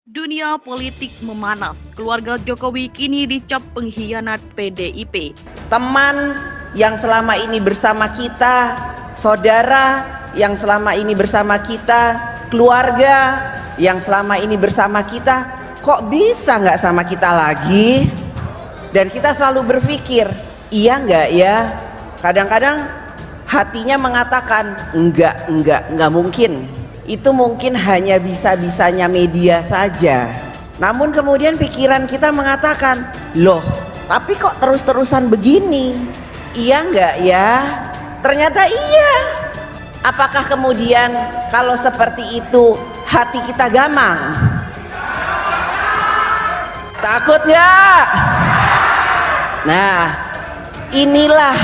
Dunia politik memanas, keluarga Jokowi kini dicap pengkhianat PDIP. Teman yang selama ini bersama kita, saudara yang selama ini bersama kita, keluarga yang selama ini bersama kita, kok bisa nggak sama kita lagi? Dan kita selalu berpikir, iya nggak ya? Kadang-kadang hatinya mengatakan, enggak mungkin. Itu mungkin hanya bisa-bisanya media saja. Namun kemudian pikiran kita mengatakan, loh tapi kok terus-terusan begini? Iya enggak ya? Ternyata iya. Apakah kemudian kalau seperti itu hati kita gamang? Takut enggak? Nah, inilah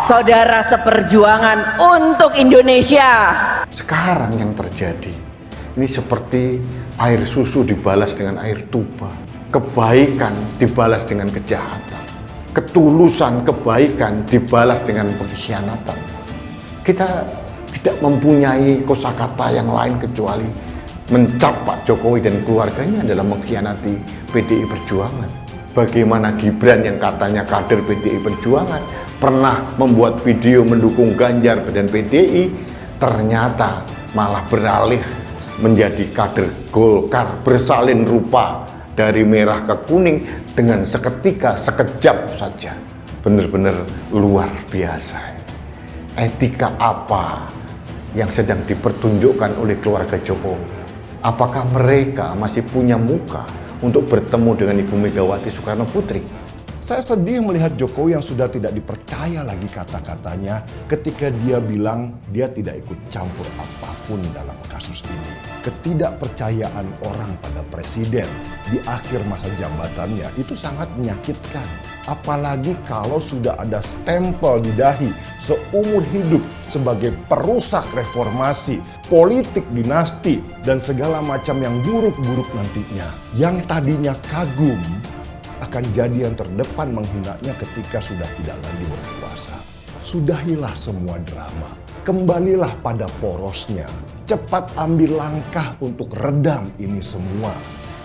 saudara seperjuangan untuk Indonesia. Sekarang yang terjadi ini seperti air susu dibalas dengan air tuba, kebaikan dibalas dengan kejahatan, ketulusan kebaikan dibalas dengan pengkhianatan. Kita tidak mempunyai kosakata yang lain kecuali mencap Pak Jokowi dan keluarganya adalah mengkhianati PDI Perjuangan. Bagaimana Gibran yang katanya kader PDI Perjuangan pernah membuat video mendukung Ganjar dan PDI, ternyata malah beralih menjadi kader Golkar, bersalin rupa dari merah ke kuning dengan seketika, sekejap saja. Benar-benar luar biasa. Etika apa yang sedang dipertunjukkan oleh keluarga Jokowi? Apakah mereka masih punya muka untuk bertemu dengan Ibu Megawati Soekarno Putri? Saya sedih melihat Jokowi yang sudah tidak dipercaya lagi kata-katanya ketika dia bilang dia tidak ikut campur apapun dalam kasus ini. Ketidakpercayaan orang pada presiden di akhir masa jabatannya itu sangat menyakitkan. Apalagi kalau sudah ada stempel di dahi seumur hidup sebagai perusak reformasi, politik dinasti, dan segala macam yang buruk-buruk nantinya. Yang tadinya kagum akan jadi yang terdepan menghinanya ketika sudah tidak lagi berkuasa. Sudahilah semua drama, kembalilah pada porosnya, cepat ambil langkah untuk redam ini semua.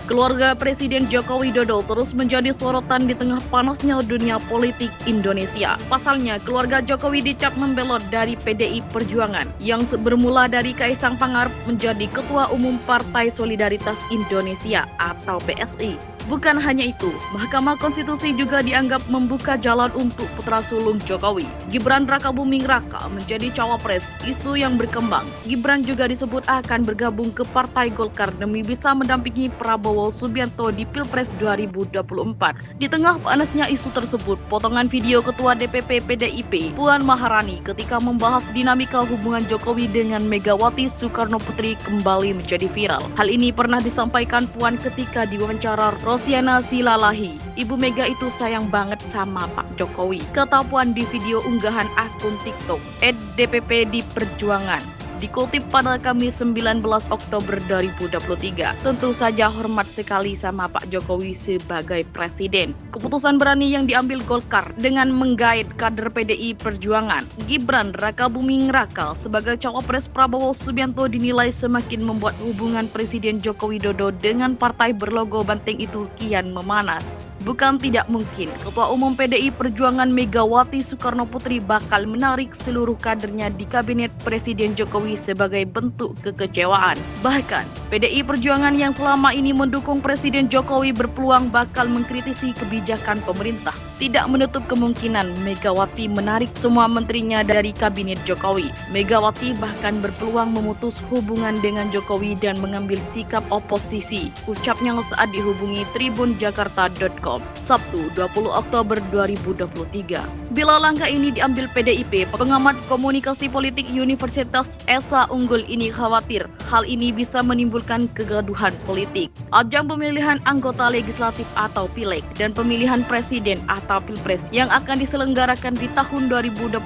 Keluarga Presiden Joko Widodo terus menjadi sorotan di tengah panasnya dunia politik Indonesia. Pasalnya, keluarga Jokowi dicap membelot dari PDI Perjuangan yang bermula dari Kaisang Pangarep menjadi Ketua Umum Partai Solidaritas Indonesia atau PSI. Bukan hanya itu, Mahkamah Konstitusi juga dianggap membuka jalan untuk putra sulung Jokowi. Gibran Rakabuming Raka menjadi cawapres, isu yang berkembang. Gibran juga disebut akan bergabung ke Partai Golkar demi bisa mendampingi Prabowo Subianto di Pilpres 2024. Di tengah panasnya isu tersebut, potongan video Ketua DPP PDIP, Puan Maharani ketika membahas dinamika hubungan Jokowi dengan Megawati Soekarno Putri kembali menjadi viral. Hal ini pernah disampaikan Puan ketika diwawancara Rosiana Silalahi. Ibu Mega itu sayang banget sama Pak Jokowi, kata Puan di video unggahan akun TikTok @DPP di Perjuangan. Dikutip pada Kamis 19 Oktober 2023. Tentu saja hormat sekali sama Pak Jokowi sebagai presiden. Keputusan berani yang diambil Golkar dengan menggait kader PDI Perjuangan, Gibran Rakabuming Raka sebagai cawapres Prabowo Subianto dinilai semakin membuat hubungan Presiden Joko Widodo dengan partai berlogo banteng itu kian memanas. Bukan tidak mungkin, Ketua Umum PDI Perjuangan Megawati Soekarno Putri bakal menarik seluruh kadernya di Kabinet Presiden Jokowi sebagai bentuk kekecewaan. Bahkan, PDI Perjuangan yang selama ini mendukung Presiden Jokowi berpeluang bakal mengkritisi kebijakan pemerintah. Tidak menutup kemungkinan Megawati menarik semua menterinya dari Kabinet Jokowi. Megawati bahkan berpeluang memutus hubungan dengan Jokowi dan mengambil sikap oposisi. Ucapnya saat dihubungi tribunjakarta.com. Sabtu 20 Oktober 2023. Bila langkah ini diambil PDIP, pengamat komunikasi politik Universitas Esa Unggul ini khawatir hal ini bisa menimbulkan kegaduhan politik. Ajang pemilihan anggota legislatif atau pileg dan pemilihan presiden atau pilpres yang akan diselenggarakan di tahun 2024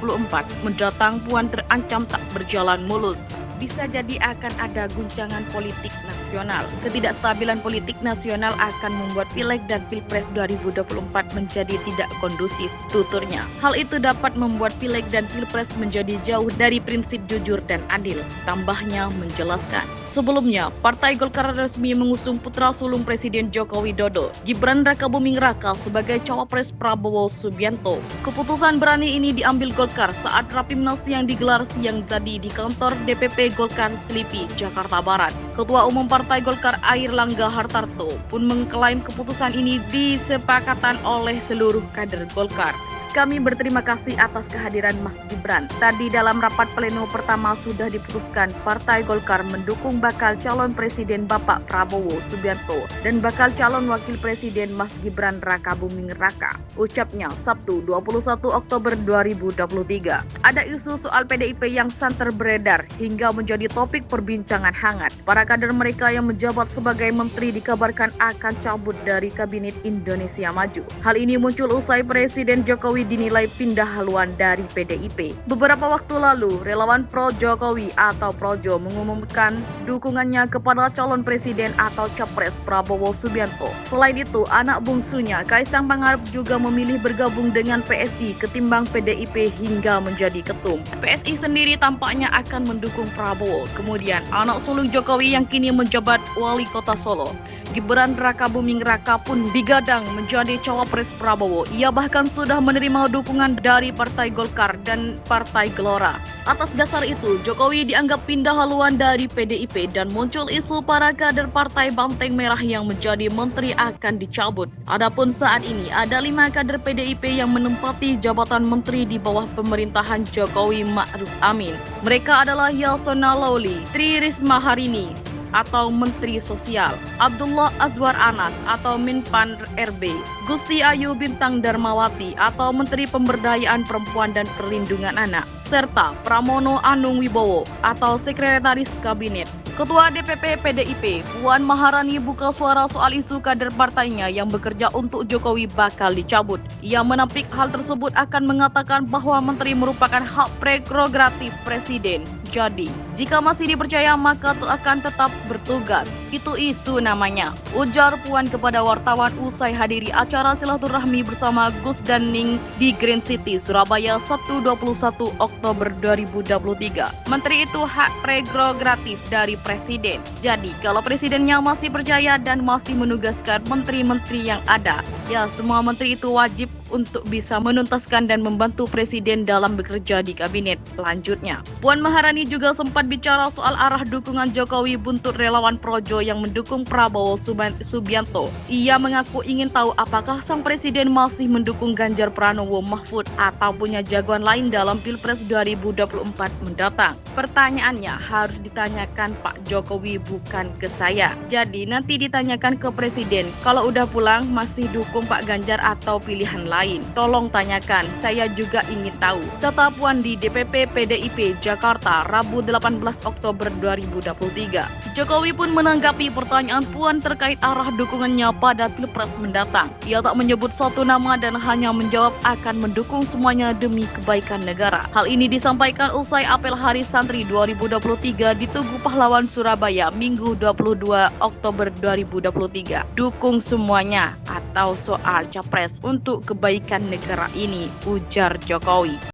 mendatang Puan terancam tak berjalan mulus. Bisa jadi akan ada guncangan politik nasional. Ketidakstabilan politik nasional akan membuat Pileg dan Pilpres 2024 menjadi tidak kondusif, tuturnya. Hal itu dapat membuat Pileg dan Pilpres menjadi jauh dari prinsip jujur dan adil. Tambahnya menjelaskan, Sebelumnya, Partai Golkar resmi mengusung putra sulung Presiden Joko Widodo, Gibran Rakabuming Raka sebagai cawapres Prabowo Subianto. Keputusan berani ini diambil Golkar saat Rapimnas yang digelar siang tadi di kantor DPP Golkar Selipi, Jakarta Barat. Ketua Umum Partai Golkar Airlangga Hartarto pun mengklaim keputusan ini disepakatan oleh seluruh kader Golkar. Kami berterima kasih atas kehadiran Mas Gibran. Tadi dalam rapat pleno pertama sudah diputuskan Partai Golkar mendukung bakal calon presiden Bapak Prabowo Subianto dan bakal calon wakil presiden Mas Gibran Rakabuming Raka. Ucapnya Sabtu 21 Oktober 2023. Ada isu soal PDIP yang santer beredar hingga menjadi topik perbincangan hangat. Para kader mereka yang menjabat sebagai menteri dikabarkan akan cabut dari Kabinet Indonesia Maju. Hal ini muncul usai Presiden Jokowi dinilai pindah haluan dari PDIP. Beberapa waktu lalu, relawan pro Jokowi atau Projo mengumumkan dukungannya kepada calon presiden atau capres Prabowo Subianto. Selain itu, anak bungsunya Kaisang Pangarep juga memilih bergabung dengan PSI ketimbang PDIP hingga menjadi ketum. PSI sendiri tampaknya akan mendukung Prabowo. Kemudian, anak sulung Jokowi yang kini menjabat wali kota Solo, Gibran Rakabuming Raka pun digadang menjadi cawapres Prabowo. Ia bahkan sudah menerima dukungan dari Partai Golkar dan Partai Gelora. Atas dasar itu, Jokowi dianggap pindah haluan dari PDIP dan muncul isu para kader Partai Banteng Merah yang menjadi menteri akan dicabut. Adapun saat ini ada 5 kader PDIP yang menempati jabatan menteri di bawah pemerintahan Jokowi Ma'ruf Amin. Mereka adalah Yasona Lawli, Tri Risma Harini atau Menteri Sosial, Abdullah Azwar Anas atau Menpan RB, Gusti Ayu Bintang Darmawati atau Menteri Pemberdayaan Perempuan dan Perlindungan Anak, serta Pramono Anung Wibowo atau Sekretaris Kabinet. Ketua DPP PDIP, Puan Maharani buka suara soal isu kader partainya yang bekerja untuk Jokowi bakal dicabut. Ia menampik hal tersebut akan mengatakan bahwa menteri merupakan hak prerogatif presiden. Jadi, jika masih dipercaya maka akan tetap bertugas. Itu isu namanya, ujar Puan kepada wartawan usai hadiri acara silaturahmi bersama Gus Daning di Green City, Surabaya, Sabtu 21 Oktober 2023. Menteri itu hak prerogatif dari presiden. Jadi, kalau presidennya masih percaya dan masih menugaskan menteri-menteri yang ada, ya semua menteri itu wajib untuk bisa menuntaskan dan membantu presiden dalam bekerja di kabinet. Lanjutnya, Puan Maharani juga sempat bicara soal arah dukungan Jokowi buntut relawan Projo yang mendukung Prabowo Subianto. Ia mengaku ingin tahu apakah sang presiden masih mendukung Ganjar Pranowo Mahfud atau punya jagoan lain dalam Pilpres 2024 mendatang. Pertanyaannya harus ditanyakan Pak Jokowi, bukan ke saya. Jadi nanti ditanyakan ke presiden, kalau udah pulang masih dukung Pak Ganjar atau pilihan lain. Tolong tanyakan, saya juga ingin tahu. Kata Puan di DPP PDIP Jakarta, Rabu 18 Oktober 2023. Jokowi pun menanggapi pertanyaan Puan terkait arah dukungannya pada Pilpres mendatang. Ia tak menyebut satu nama dan hanya menjawab akan mendukung semuanya demi kebaikan negara. Hal ini disampaikan usai apel Hari Santri 2023 di Tugu Pahlawan Surabaya, Minggu 22 Oktober 2023. Dukung semuanya atau soal capres untuk kebaikan negara ini, ujar Jokowi.